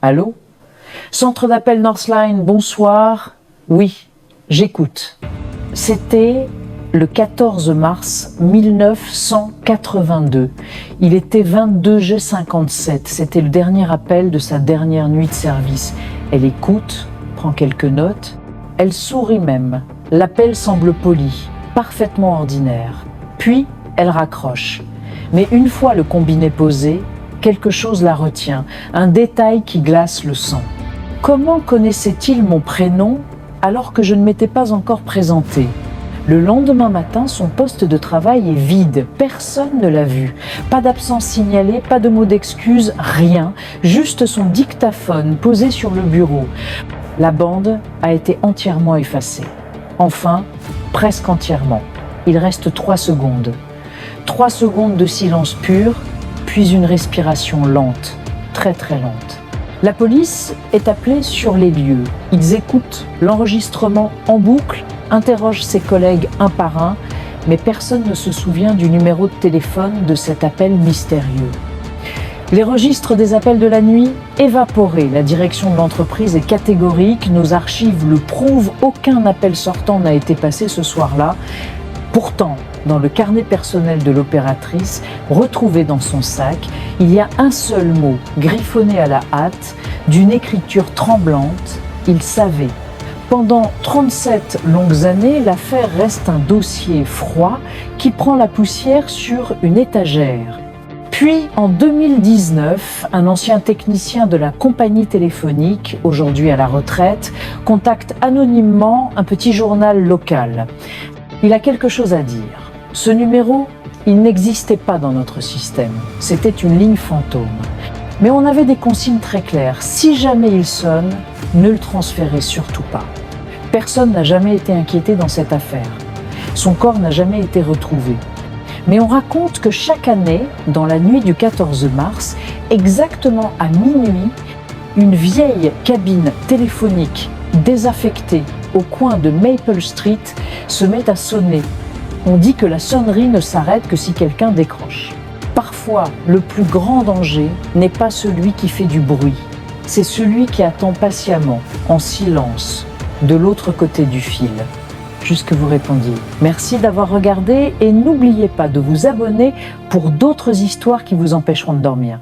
Allô? Centre d'appel Northline, bonsoir. Oui, j'écoute. C'était le 14 mars 1982. Il était 22h57. C'était le dernier appel de sa dernière nuit de service. Elle écoute, prend quelques notes. Elle sourit même. L'appel semble poli, parfaitement ordinaire. Puis, elle raccroche. Mais une fois le combiné posé, quelque chose la retient, un détail qui glace le sang. Comment connaissait-il mon prénom alors que je ne m'étais pas encore présenté? Le lendemain matin, son poste de travail est vide. Personne ne l'a vu. Pas d'absence signalée, pas de mot d'excuse, rien. Juste son dictaphone posé sur le bureau. La bande a été entièrement effacée. Enfin, presque entièrement. Il reste 3 secondes. 3 secondes de silence pur, puis une respiration lente, très très lente. La police est appelée sur les lieux. Ils écoutent l'enregistrement en boucle, interrogent ses collègues un par un, mais personne ne se souvient du numéro de téléphone de cet appel mystérieux. Les registres des appels de la nuit évaporés. La direction de l'entreprise est catégorique. Nos archives le prouvent. Aucun appel sortant n'a été passé ce soir-là. Pourtant, dans le carnet personnel de l'opératrice, retrouvé dans son sac, il y a un seul mot, griffonné à la hâte, d'une écriture tremblante. Il savait. Pendant 37 longues années, l'affaire reste un dossier froid qui prend la poussière sur une étagère. Puis, en 2019, un ancien technicien de la compagnie téléphonique, aujourd'hui à la retraite, contacte anonymement un petit journal local. Il a quelque chose à dire. Ce numéro, il n'existait pas dans notre système. C'était une ligne fantôme. Mais on avait des consignes très claires. Si jamais il sonne, ne le transférez surtout pas. Personne n'a jamais été inquiété dans cette affaire. Son corps n'a jamais été retrouvé. Mais on raconte que chaque année, dans la nuit du 14 mars, exactement à minuit, une vieille cabine téléphonique désaffectée au coin de Maple Street se met à sonner. On dit que la sonnerie ne s'arrête que si quelqu'un décroche. Parfois, le plus grand danger n'est pas celui qui fait du bruit, c'est celui qui attend patiemment, en silence, de l'autre côté du fil. Juste que vous répondiez. Merci d'avoir regardé et n'oubliez pas de vous abonner pour d'autres histoires qui vous empêcheront de dormir.